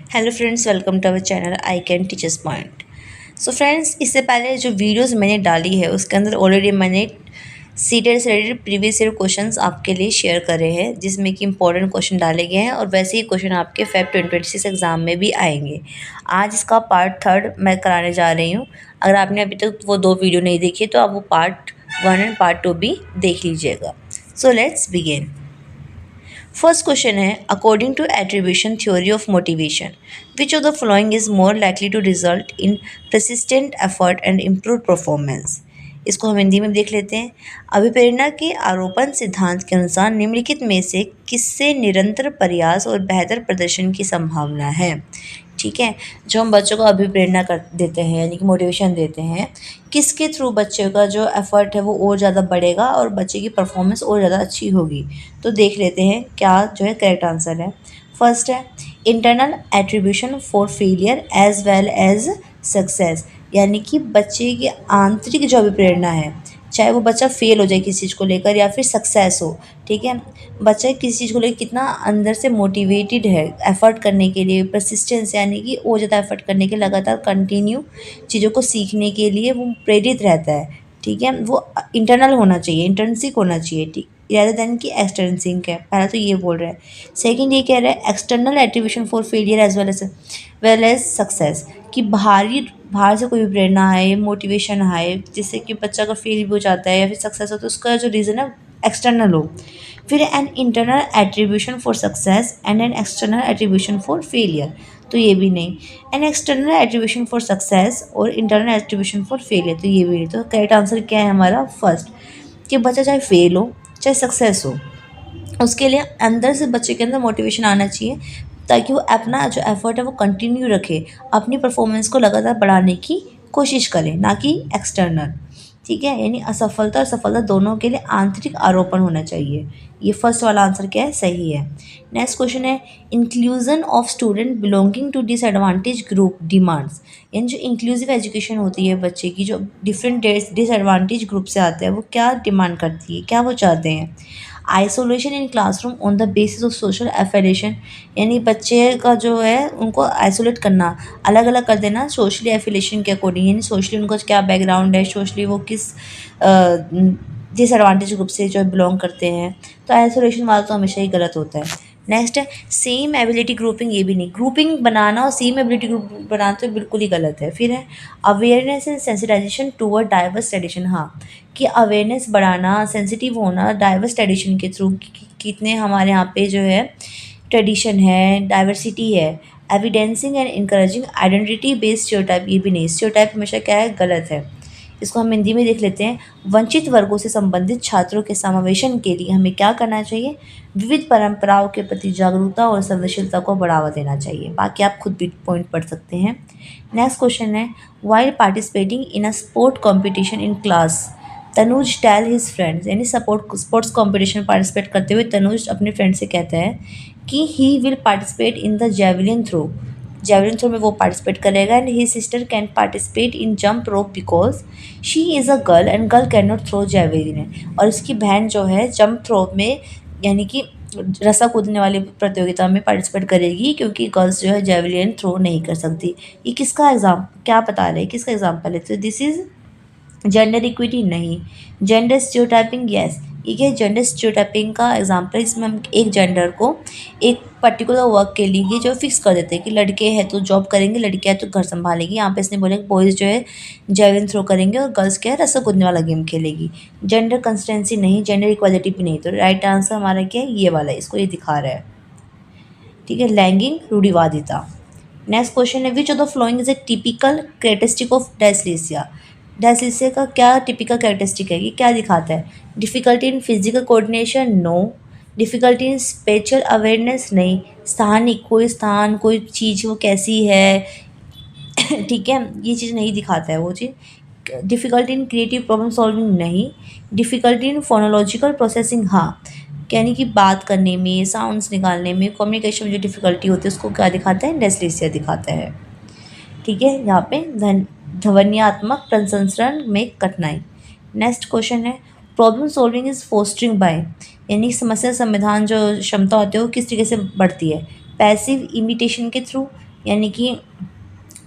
Hello friends, welcome to our channel I can teachers point. So friends, इससे पहले जो videos मैंने डाली है उसके अंदर ऑलरेडी मैंने सीटेट से रिलेटेड प्रीवियस ईयर क्वेश्चंस आपके लिए शेयर करे हैं, जिसमें कि इंपॉर्टेंट क्वेश्चन डाले गए हैं और वैसे ही क्वेश्चन आपके फेब 2026 एग्जाम में भी आएंगे। आज इसका पार्ट थर्ड मैं कराने जा रही हूँ। अगर आपने अभी तक वो दो वीडियो नहीं देखी तो आप वो part one and part two भी देख लीजिएगा। So let's begin. First question है, according to attribution theory of motivation which of the following is more likely to result in persistent effort and improve performance. इसको हम हिंदी में देख लेते हैं। अभिप्रेरणा के आरोपण सिद्धांत के अनुसार निम्नलिखित में से किससे निरंतर प्रयास और बेहतर प्रदर्शन की संभावना है। ठीक है, जो हम बच्चों को अभिप्रेरणा कर देते हैं यानी कि मोटिवेशन देते हैं, किसके थ्रू बच्चे का जो एफर्ट है वो और ज़्यादा बढ़ेगा और बच्चे की परफॉर्मेंस और ज़्यादा अच्छी होगी। तो देख लेते हैं क्या जो है करेक्ट आंसर है। फर्स्ट है internal attribution for failure as well as success, यानी कि बच्चे की आंतरिक जो अभिप्रेरणा है, चाहे वो बच्चा फेल हो जाए किसी चीज़ को लेकर या फिर सक्सेस हो। ठीक है, बच्चा किसी चीज़ को लेकर कितना अंदर से मोटिवेटेड है एफर्ट करने के लिए, परसिस्टेंस यानी कि और ज़्यादा एफर्ट करने के, लगातार कंटिन्यू चीज़ों को सीखने के लिए वो प्रेरित रहता है। ठीक है, वो इंटरनल होना चाहिए, इंटर्नसिक होना चाहिए, ठीक rather देन कि एक्सटर्नसिक है। पहला तो ये बोल रहा है। सेकंड ये कह रहा है external attribution for failure as well as success, कि बाहर से कोई भी प्रेरणा है, मोटिवेशन है, जिससे कि बच्चा का फेल भी हो जाता है या फिर सक्सेस हो, तो उसका जो रीज़न है एक्सटर्नल हो। फिर an internal attribution for success and an external attribution for failure, तो ये भी नहीं। An external attribution for success और इंटरनल एट्रीब्यूशन फॉर फेलियर, तो ये भी नहीं। तो करेक्ट आंसर क्या है हमारा फर्स्ट, कि बच्चा चाहे फेल हो चाहे सक्सेस हो, उसके लिए अंदर से बच्चे के अंदर मोटिवेशन आना चाहिए, ताकि वो अपना जो एफर्ट है वो कंटिन्यू रखे, अपनी परफॉर्मेंस को लगातार बढ़ाने की कोशिश करे, ना कि एक्सटर्नल। ठीक है, यानी असफलता और सफलता दोनों के लिए आंतरिक आरोपण होना चाहिए। ये फर्स्ट वाला आंसर क्या है, सही है। नेक्स्ट क्वेश्चन है, inclusion of student belonging to disadvantage group demands, यानी जो इंक्लूसिव एजुकेशन होती है बच्चे की, जो डिफरेंट डिसएडवांटेज ग्रुप से आते हैं, वो क्या डिमांड करती है, क्या वो चाहते हैं। Isolation in classroom on the basis of social affiliation, यानी बच्चे का जो है उनको आइसोलेट करना, अलग अलग कर देना सोशली एफिलिएशन के अकॉर्डिंग, यानी सोशली उनका क्या बैकग्राउंड है, सोशली वो किस डिसएडवांटेज ग्रुप से जो बिलोंग करते हैं। तो आइसोलेशन वाला तो हमेशा ही गलत होता है। नेक्स्ट है सेम एबिलिटी ग्रुपिंग, ये भी नहीं। ग्रुपिंग बनाना और सेम एबिलिटी ग्रुप बनाना तो बिल्कुल ही गलत है। फिर है awareness and sensitization toward diverse tradition, हाँ, कि अवेयरनेस बढ़ाना, सेंसिटिव होना डाइवर्स ट्रेडिशन के थ्रू, कितने हमारे यहाँ पे जो है ट्रेडिशन है, डाइवर्सिटी है। Evidencing and encouraging identity based stereotype, ये भी नहीं। स्टीरियोटाइप हमेशा क्या है, गलत है। इसको हम हिंदी में देख लेते हैं। वंचित वर्गों से संबंधित छात्रों के समावेशन के लिए हमें क्या करना चाहिए, विविध परंपराओं के प्रति जागरूकता और संवेदनशीलता को बढ़ावा देना चाहिए। बाकी आप खुद भी पॉइंट पढ़ सकते हैं। नेक्स्ट क्वेश्चन है, while participating in a sport competition in class Tanuj tell his friends, यानी स्पोर्ट्स कॉम्पिटिशन पार्टिसिपेट करते हुए तनुज अपने फ्रेंड से कहता है कि he will participate in the javelin throw, javelin throw में वो पार्टिसिपेट करेगा। And he sister can participate in jump rope because she is a girl and girl can not throw javelin है। और इसकी बहन जो है जंप थ्रो में यानी कि रस्सा कूदने वाली प्रतियोगिता में पार्टिसिपेट करेगी, क्योंकि गर्ल्स जो है जेवलिन थ्रो नहीं कर सकती। ये किसका एग्जाम, क्या बता रहे हैं, किसका एग्जाम्पल है। तो दिस इज़ जेंडर इक्विटी, नहीं। जेंडर स्टीरियोटाइपिंग, यस, ये जेंडर स्टीरियोटाइपिंग का एग्जांपल। इसमें हम एक जेंडर को एक पर्टिकुलर वर्क के लिए जो फिक्स कर देते हैं कि लड़के हैं तो जॉब करेंगे, लड़कियां हैं तो घर संभालेगी। यहाँ पे इसने बोला कि बॉयज़ जो है जेवलिन थ्रो करेंगे और गर्ल्स क्या है, रस्सा कूदने वाला गेम खेलेगी। जेंडर कंसिस्टेंसी नहीं, जेंडर इक्वालिटी भी नहीं। तो राइट आंसर हमारा क्या है, ये वाला है, इसको ये दिखा रहा है। ठीक है, लैंगिंग रूढ़िवादिता। नेक्स्ट क्वेश्चन है, which of the following is a typical characteristic of dyslexia. Dyslexia का क्या टिपिकल कैरेक्टरिस्टिक है, ये क्या दिखाता है। Difficulty in physical coordination, no. Difficulty in spatial awareness, नहीं। स्थानिक, कोई स्थान कोई चीज़ वो कैसी है ठीक है, ये चीज़ नहीं दिखाता है वो चीज़। Difficulty in creative problem solving, नहीं। डिफ़िकल्टी इन फोनोलॉजिकल प्रोसेसिंग, हाँ, यानी कि बात करने में, साउंड्स निकालने में, कम्युनिकेशन में जो डिफ़िकल्टी होती है उसको क्या दिखाता है, डायस्लेसिया दिखाता है। ठीक है, यहाँ पे ध्वन्यात्मक प्रसंस्करण में कठिनाई। नेक्स्ट क्वेश्चन है, problem solving is fostering by, यानी समस्या समाधान जो क्षमता होती है वो किस तरीके से बढ़ती है। पैसिव इमिटेशन के थ्रू, यानी कि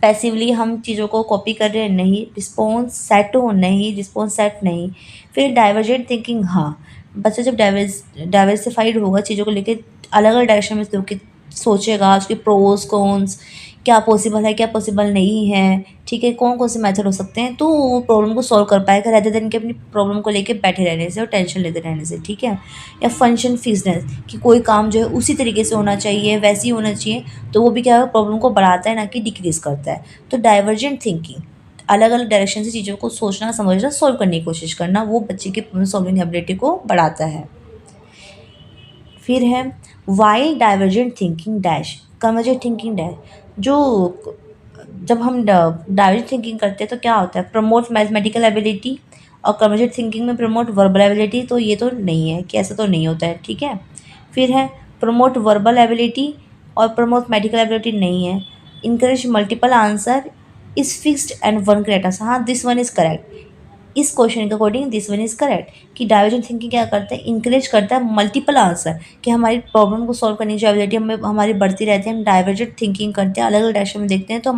पैसिवली हम चीज़ों को कॉपी कर रहे हैं, नहीं। रिस्पॉन्स सेट हो, नहीं। रिस्पॉन्स सेट, नहीं। फिर डाइवर्जेंट थिंकिंग, हाँ। बच्चा जब डाइवर्सिफाइड होगा चीज़ों को लेके, अलग अलग डायरेक्शन में सोचेगा, उसके प्रोज कॉन्स, क्या पॉसिबल है क्या पॉसिबल नहीं है, ठीक है, कौन कौन से मेथड हो सकते हैं, तो वो प्रॉब्लम को सॉल्व कर पाएगा रेदर देन कि अपनी प्रॉब्लम को लेके बैठे रहने से और टेंशन लेते रहने से, ठीक है। या फंक्शन फिक्सनेस, कि कोई काम जो है उसी तरीके से होना चाहिए, वैसे ही होना चाहिए, तो वो भी क्या है, प्रॉब्लम को बढ़ाता है ना कि डिक्रीज करता है। तो डाइवर्जेंट थिंकिंग, अलग अलग डायरेक्शन से चीज़ों को सोचना, समझना, सॉल्व करने की कोशिश करना, वो बच्चे की प्रॉब्लम सॉल्विंग एबिलिटी को बढ़ाता है। फिर है while divergent thinking dash convergent thinking dash. जो जब हम डाइवर्जेंट थिंकिंग करते हैं तो क्या होता है, प्रमोट मैथमेटिकल एबिलिटी, और कन्वर्जेंट थिंकिंग में प्रमोट वर्बल एबिलिटी, तो ये तो नहीं है कि ऐसा तो नहीं होता है, ठीक है। फिर है प्रमोट वर्बल एबिलिटी और प्रमोट मेडिकल एबिलिटी नहीं है। Encourage multiple answer is fixed and one correct answer, हाँ दिस वन इज करेक्ट। इस क्वेश्चन के according this one is correct, कि डाइवर्जेंट थिंकिंग क्या करता है, इंकरेज करता है मल्टीपल आंसर, कि हमारी प्रॉब्लम को सॉल्व करने की जो एबिलिटी हमें हमारी बढ़ती रहती है। हम डाइवर्जेंट थिंकिंग करते हैं, अलग अलग डायरेक्शन में देखते हैं, तो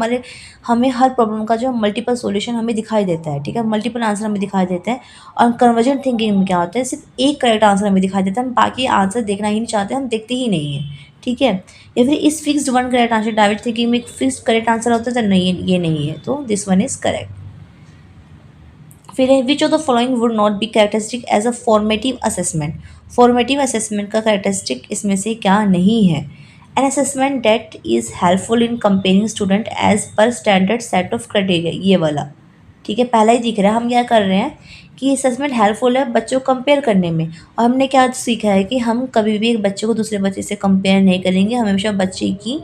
हमें हर प्रॉब्लम का जो मल्टीपल सॉल्यूशन हमें दिखाई देता है, ठीक है, मल्टीपल आंसर हमें दिखाई देते हैं। और कन्वर्जेंट थिंकिंग में क्या होता है, सिर्फ एक करेक्ट आंसर हमें दिखाई देता है, हम बाकी आंसर देखना ही नहीं चाहते, हम देखते ही नहीं हैं, ठीक है। या फिर इस fixed one correct answer, divergent thinking में एक फिक्स्ड करेक्ट आंसर होता है, तो नहीं, ये नहीं है, तो दिस वन इज करेक्ट। फिर है which of the following would not be characteristic as a formative assessment. Formative assessment का कैरेक्टरिस्टिक इसमें से क्या नहीं है। An assessment data is helpful in comparing student as per standard set of criteria, ये वाला, ठीक है, पहला ही दिख रहा है। हम क्या कर रहे हैं कि असेसमेंट हेल्पफुल है बच्चों को कंपेयर करने में, और हमने क्या सीखा है कि हम कभी भी एक बच्चे को दूसरे बच्चे से कंपेयर नहीं करेंगे, हमेशा बच्चे की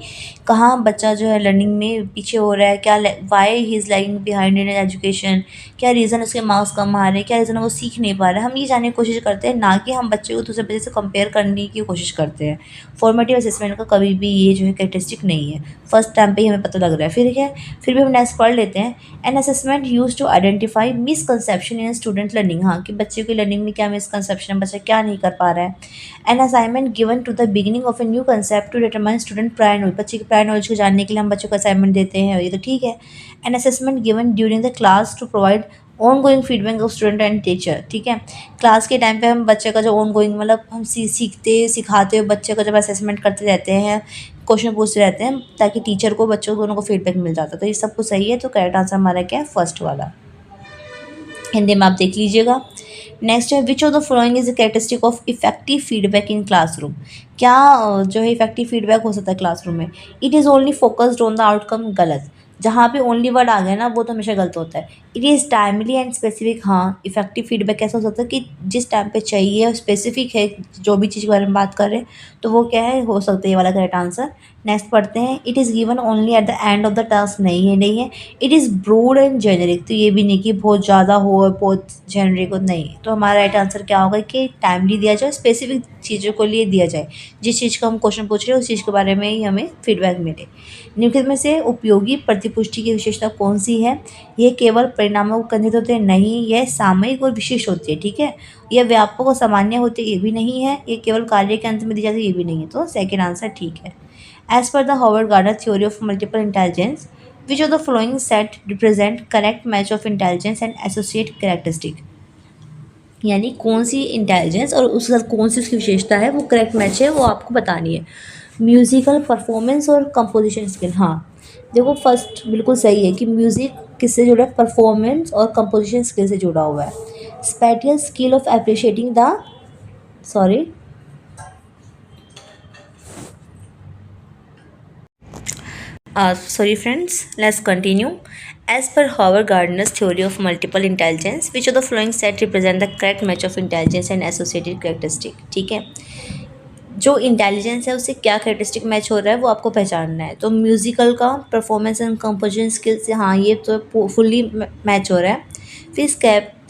कहाँ बच्चा जो है लर्निंग में पीछे हो रहा है, क्या why he is lagging behind in education, क्या रीज़न उसके मार्क्स कम आ रहे हैं, क्या रीज़न वो सीख नहीं पा रहा है, हम ये जानने की कोशिश करते हैं, ना कि हम बच्चे को दूसरे बच्चे से कंपेयर करने की कोशिश करते हैं। फॉर्मेटिव असेसमेंट का कभी भी ये जो है कैरेक्टरिस्टिक नहीं है, फर्स्ट टाइम पे ही हमें पता लग रहा है। फिर क्या, फिर भी हम नेक्स्ट पढ़ लेते हैं। An assessment use to identify misconception in student learning, हाँ कि बच्चे की लर्निंग में क्या मिसकंसेप्शन है, बच्चा क्या नहीं कर पा रहा है। An assignment given to the beginning of a new concept to determine student prior knowledge, बच्चे की प्रायर नॉलेज को जानने के लिए हम बच्चों को असाइनमेंट देते हैं, ये तो ठीक है। An assessment given during the class to provide on going feedback of student and teacher, ठीक है, क्लास के टाइम पे हम बच्चे का जो ऑन गोइंग मतलब हम सीखते सिखाते हुए बच्चे का जब असेसमेंट करते रहते हैं, क्वेश्चन पूछते रहते हैं, ताकि टीचर को बच्चों दोनों को फीडबैक मिल जाता है, तो ये सब कुछ सही है। तो करेक्ट आंसर हमारा क्या है, फर्स्ट वाला। हिंदी में आप देख लीजिएगा। नेक्स्ट है which of the following is the characteristic of effective feedback in classroom. क्या जो है इफेक्टिव फीडबैक हो सकता है क्लासरूम में। It is only focused on the outcome, गलत। जहाँ पे ओनली वर्ड आ गया ना वो तो हमेशा गलत होता है। It is timely and specific, हाँ इफेक्टिव फीडबैक कैसा हो सकता है कि जिस टाइम पे चाहिए और स्पेसिफिक है, जो भी चीज़ के बारे में बात कर रहे हैं, तो वो क्या है, हो सकता है ये वाला करेक्ट आंसर। नेक्स्ट पढ़ते हैं। It is given only at the end of the task, नहीं है, नहीं है। It is broad and generic, तो ये भी नहीं कि बहुत ज़्यादा हो और बहुत जेनरिक हो, नहीं। तो हमारा राइट आंसर क्या होगा कि टाइमली दिया जाए, स्पेसिफिक चीज़ों को लिए दिया जाए, जिस चीज़ का हम क्वेश्चन पूछ रहे हैं उस चीज़ के बारे में ही हमें फीडबैक मिले। निम्नलिखित में से उपयोगी प्रतिपुष्टि की विशेषता कौन सी है। ये केवल परिणामों को केंद्रित होते हैं, नहीं। यह सामयिक और विशिष्ट होती है, ठीक है। यह व्यापक और सामान्य होती है, ये भी नहीं है। ये केवल कार्य के अंत में दी जाती है, ये भी नहीं है। तो सेकेंड आंसर ठीक है। As per the Howard Gardner theory of multiple intelligence, which of the following set represent correct match of intelligence and associate characteristic, यानी कौन सी इंटेलिजेंस और उसके साथ कौन सी उसकी विशेषता है वो करेक्ट मैच है, वो आपको बतानी है। म्यूज़िकल परफॉर्मेंस और कंपोजिशन स्किल, हाँ देखो फर्स्ट बिल्कुल सही है कि म्यूज़िक किससे जुड़ा है, परफॉर्मेंस और कंपोजिशन स्किल से जुड़ा हुआ है। Spatial skill of appreciating the, sorry, sorry friends, let's continue. As per Howard Gardner's theory of multiple intelligence, which of the following set represent the correct match of intelligence and associated characteristic, ठीक है। जो intelligence है उससे क्या characteristic match हो रहा है वो आपको पहचानना है। तो म्यूज़िकल का परफॉर्मेंस एंड कंपोजिशन स्किल से, हाँ ये तो फुल्ली मैच हो रहा है। फिर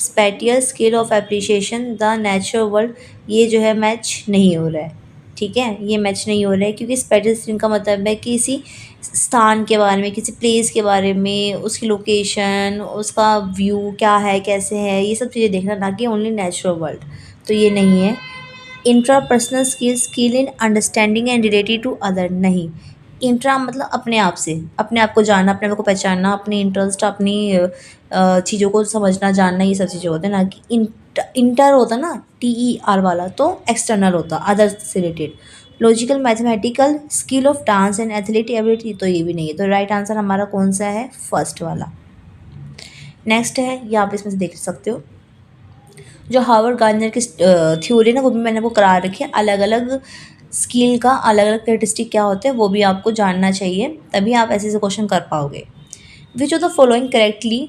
spatial skill of appreciation the natural world, ये जो है मैच नहीं हो रहा है, ठीक है, ये मैच नहीं हो रहा है, क्योंकि स्पेटियल स्किल का मतलब है कि किसी स्थान के बारे में, किसी प्लेस के बारे में, उसकी लोकेशन, उसका व्यू क्या है, कैसे है, ये सब चीज़ें देखना, ना कि ओनली नेचुरल वर्ल्ड, तो ये नहीं है। Intrapersonal skill, skill in understanding and related to other, नहीं। इंट्रा मतलब अपने आप से, अपने आप को जानना, अपने आप को पहचानना, अपनी इंटरेस्ट, अपनी चीज़ों को समझना, जानना, ये सब चीज़ें होते हैं ना। कि इंटर होता ना, TER वाला, तो एक्सटर्नल होता, अदर से related. Logical mathematical skill of dance and athletic ability, तो ये भी नहीं है। तो राइट आंसर हमारा कौन सा है? फर्स्ट वाला। नेक्स्ट है, ये आप इसमें से देख सकते हो, जो हार्वर्ड गार्डनर की थ्योरी ना, वो भी मैंने वो करा रखी है। अलग अलग स्किल का अलग अलग कैरेक्टरिस्टिक क्या होते हैं वो भी आपको जानना चाहिए, तभी आप ऐसे ऐसे क्वेश्चन कर पाओगे। Which of the following correctly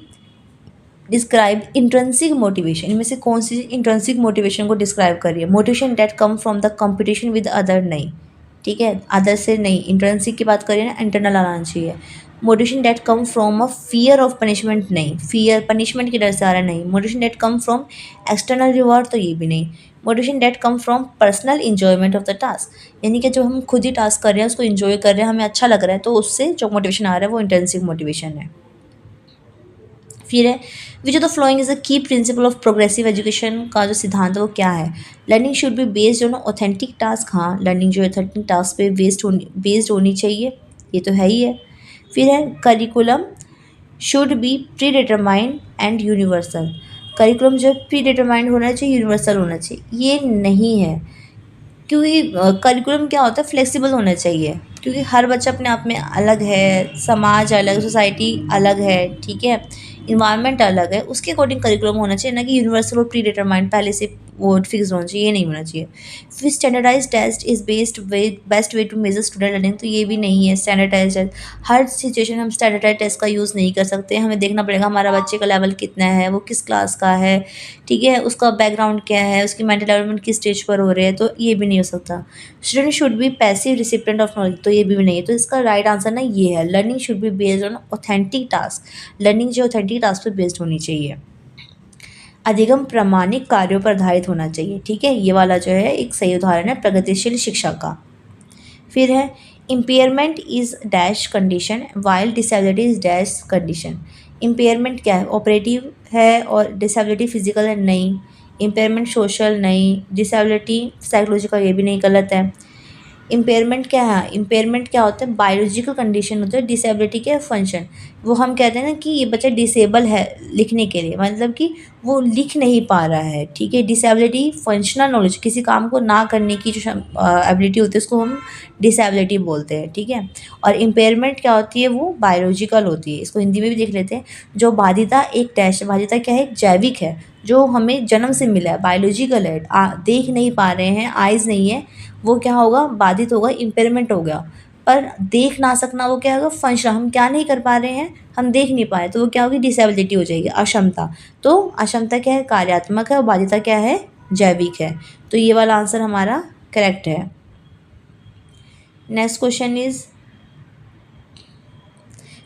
describe intrinsic motivation, इनमें से कौन सी इंट्रेंसिक मोटिवेशन को डिस्क्राइब कर रही है? Motivation that come from the competition with other, नहीं, ठीक है, अदर से नहीं, इंट्रेंसिक की बात करिए ना, इंटरनल आना चाहिए। Motivation that come from a fear of punishment, नहीं, फियर पनिशमेंट के डर से आ रहा है, नहीं। Motivation that come from external reward, तो ये भी नहीं। Motivation that come from personal enjoyment of the task, यानी कि जो हम खुद ही टास्क कर रहे हैं, उसको इंजॉय कर रहे हैं, हमें अच्छा लग रहा है, तो उससे जो मोटिवेशन आ रहा है वो इंटेंसिव मोटिवेशन है। फिर है, which of the following is a की प्रिंसिपल ऑफ प्रोग्रेसिव एजुकेशन, का जो सिद्धांत है वो क्या है? Learning should be based on authentic task, हाँ, लर्निंग जो ऑथेंटिक टास्क पे बेस्ड होनी चाहिए, ये तो है ही है। फिर है, curriculum should be pre determined and universal, curriculum जो प्री डिटरमाइंड होना चाहिए, यूनिवर्सल होना चाहिए, ये नहीं है। क्योंकि करिकुलम क्या होता है, फ्लेक्सिबल होना चाहिए, क्योंकि हर बच्चा अपने आप में अलग है, समाज अलग, सोसाइटी अलग है, ठीक है, इन्वायरमेंट अलग है, उसके अकॉर्डिंग करिकुलम होना चाहिए, ना कि यूनिवर्सल और प्री डिटरमाइंड पहले से वो फिक्स होना चाहिए, ये नहीं होना चाहिए। फिर standardize test is best way to measure student learning, तो ये भी नहीं है। स्टैंडर्डाइज टेस्ट, हर सिचुएशन में हम स्टैंडर्डाइज टेस्ट का यूज़ नहीं कर सकते, हमें देखना पड़ेगा हमारा बच्चे का लेवल कितना है, वो किस क्लास का है, ठीक है, उसका बैकग्राउंड क्या है, उसकी मेंटल डेवलपमेंट किस स्टेज पर हो रही है, तो ये भी नहीं हो सकता। Student should be passive recipient of knowledge, तो ये भी नहीं है। तो इसका राइट आंसर ना ये है, learning should be based on authentic task, learning जो ऑथेंटिक टास्क पर बेस्ड होनी चाहिए। अधिगम प्रामाणिक कार्यों पर आधारित होना चाहिए, ठीक है, ये वाला जो है एक सही उदाहरण है प्रगतिशील शिक्षा का। फिर है, impairment is dash condition while disability is dash condition. Impairment क्या है? ऑपरेटिव है, और डिसेबिलिटी फिजिकल है, नहीं। इम्पेयरमेंट सोशल, नहीं। डिसेबिलिटी साइकोलॉजिकल, ये भी नहीं, गलत है। इम्पेयरमेंट क्या है? इम्पेयरमेंट क्या होता है? बायोलॉजिकल कंडीशन होता है, डिसेबिलिटी के फंक्शन। वो हम कहते हैं ना कि ये बच्चा डिसेबल है लिखने के लिए, मतलब कि वो लिख नहीं पा रहा है, ठीक है। डिसेबिलिटी फंक्शनल नॉलेज, किसी काम को ना करने की जो एबिलिटी होती है उसको हम डिसेबिलिटी बोलते हैं, ठीक है। और इम्पेयरमेंट क्या होती है? वो बायोलॉजिकल होती है, इसको हिंदी में भी देख लेते हैं। जो बाधिता एक डैश, बाधिता क्या है? जैविक है, जो हमें जन्म से मिला है, बायोलॉजिकल है, देख नहीं पा रहे हैं, आइज़ नहीं है, वो क्या होगा? बाधित होगा, इम्पेयरमेंट हो गया। पर देख ना सकना, वो क्या होगा? फंक्शन, हम क्या नहीं कर पा रहे हैं, हम देख नहीं पाए, तो वो क्या होगी? डिसेबिलिटी हो जाएगी, अक्षमता। तो अक्षमता क्या है? कार्यात्मक है, और बाध्यता क्या है? जैविक है। तो ये वाला आंसर हमारा करेक्ट है। Next question is,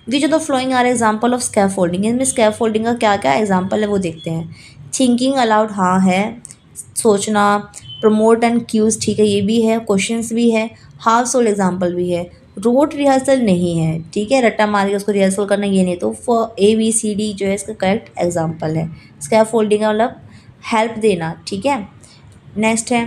which of the following are example of scaffolding, इसमें स्कैफोल्डिंग का क्या क्या एग्जाम्पल है वो देखते हैं। थिंकिंग अलाउड, हाँ है, सोचना। प्रमोट एंड क्यूज, ठीक है, ये भी है, क्वेश्चंस भी है, हाफ सोल एग्जाम्पल भी है। रोट रिहर्सल नहीं है, ठीक है, रट्टा मार के उसको रिहर्सल करना, ये नहीं। तो फॉर ABCD जो है इसका करेक्ट एग्जाम्पल है। स्कैफोल्डिंग का मतलब हेल्प देना, ठीक है। नेक्स्ट है,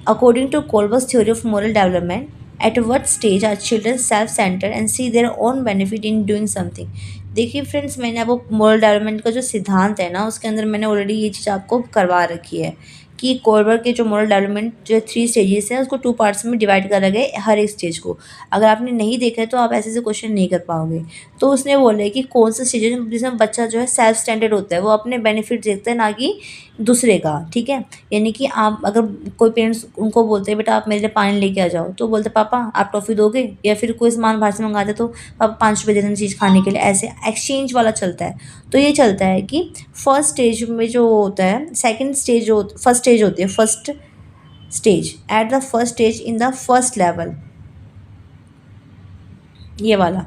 according to Kohlberg's theory of moral development, at what stage are children self centre and see their own benefit in doing something. देखिए फ्रेंड्स, मैंने आपको मोरल डेवलपमेंट का जो सिद्धांत है ना, उसके अंदर मैंने ऑलरेडी ये चीज़ आपको करवा रखी है कि कोल्बर्ग के जो मोरल डेवलपमेंट जो 3 स्टेजेस हैं उसको 2 पार्ट्स में डिवाइड करा गया है, हर एक स्टेज को। अगर आपने नहीं देखा है तो आप ऐसे ऐसे क्वेश्चन नहीं कर पाओगे। तो उसने बोला है कि कौन सा स्टेज है जिसमें बच्चा जो है सेल्फ स्टैंडर्ड होता है, वो अपने बेनिफिट देखता है, ना कि दूसरे का, ठीक है। यानी कि आप अगर कोई पेरेंट्स उनको बोलते हैं बेटा आप मेरे लिए पानी लेके आ जाओ, तो बोलते पापा आप टॉफ़ी दोगे, या फिर कोई सामान बाहर से मंगाते तो पापा 5 रुपये दे देना चीज़ खाने के लिए, ऐसे एक्सचेंज वाला चलता है। तो ये चलता है कि फर्स्ट स्टेज में जो होता है, सेकंड स्टेज जो फर्स्ट स्टेज होती है, first stage at the first stage in the first level, ये वाला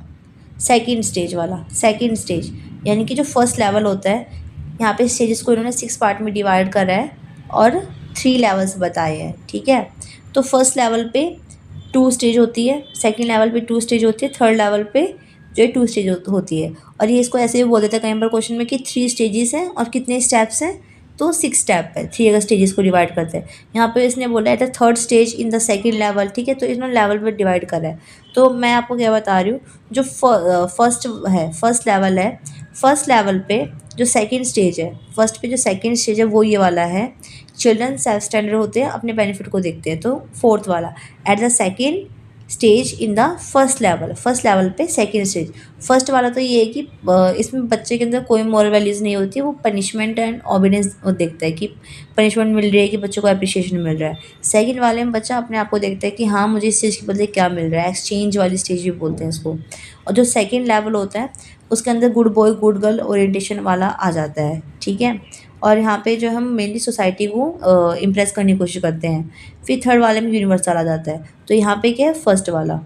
सेकंड स्टेज वाला, सेकंड स्टेज यानी कि जो फर्स्ट लेवल होता है, यहाँ पे स्टेजेस को इन्होंने 6 पार्ट में डिवाइड करा है और 3 लेवल्स बताए हैं, ठीक है। तो फर्स्ट लेवल पे 2 स्टेज होती है, सेकंड लेवल पे 2 स्टेज होती है, थर्ड लेवल पे जो है 2 स्टेज होती है। और ये इसको ऐसे भी बोल देते हैं कई बार क्वेश्चन में कि 3 स्टेजेस हैं और कितने स्टेप्स हैं, तो 6 स्टेप है, 3 अगर स्टेजेस को डिवाइड करते हैं। यहाँ पे इसने बोला है the third stage in the second level, ठीक है, तो इन्होंने लेवल में डिवाइड करा है। तो मैं आपको क्या बता रही हूँ, जो फर्स्ट लेवल है, फर्स्ट लेवल पे जो सेकंड स्टेज है, फर्स्ट पे जो सेकंड स्टेज है वो ये वाला है, चिल्ड्रन सेल्फ स्टैंडर्ड होते हैं, अपने बेनिफिट को देखते हैं। तो फोर्थ वाला at the second stage in the first level पे सेकंड स्टेज। फर्स्ट वाला तो ये है कि इसमें बच्चे के अंदर कोई मॉरल वैल्यूज़ नहीं होती, वो पनिशमेंट एंड ओबीडियंस देखता है कि पनिशमेंट मिल रही है कि बच्चों को अप्रिशिएशन मिल रहा है। सेकंड वाले में बच्चा अपने आप को देखता है कि हाँ मुझे इस चीज़ के बदले क्या मिल रहा है, एक्सचेंज वाली स्टेज भी बोलते हैं इसको। और जो सेकंड लेवल होता है उसके अंदर good boy good girl orientation वाला आ जाता है, ठीक है। और यहाँ पे जो हम मेनली सोसाइटी को इम्प्रेस करने की कोशिश करते हैं। फिर थर्ड वाले में यूनिवर्सल आ जाता है। तो यहाँ पे क्या है, फर्स्ट वाला,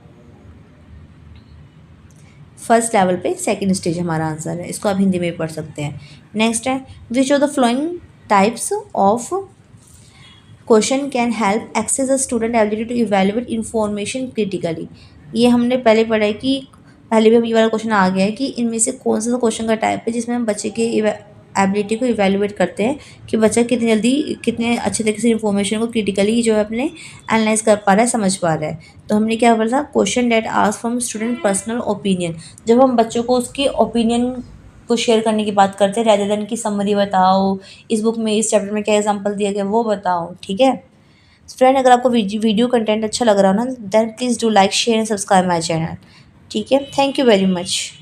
फर्स्ट लेवल पे सेकंड स्टेज हमारा आंसर है। इसको आप हिंदी में भी पढ़ सकते हैं। नेक्स्ट है which of the following types of question can help assess a student ability to evaluate information critically. ये हमने पहले पढ़ा है कि पहले भी हम ये वाला क्वेश्चन आ गया है कि इनमें से कौन सा क्वेश्चन का टाइप है जिसमें हम बच्चे के एबिलिटी को इवेल्युएट करते हैं कि बच्चा कितनी जल्दी कितने अच्छे तरीके से इन्फॉर्मेशन को क्रिटिकली जो है अपने एनालाइज कर पा रहा है, समझ पा रहा है। तो हमने क्या बोला था, question that ask from student personal opinion. जब हम बच्चों को उसके ओपिनियन को शेयर करने की बात करते हैं रेदर देन की समरी बताओ, इस बुक में इस चैप्टर में क्या एग्जांपल दिया गया वो बताओ, ठीक है। फ्रेंड अगर आपको वीडियो कंटेंट अच्छा लग रहा हो ना, then please do like share and subscribe my channel, ठीक है। Thank you very much.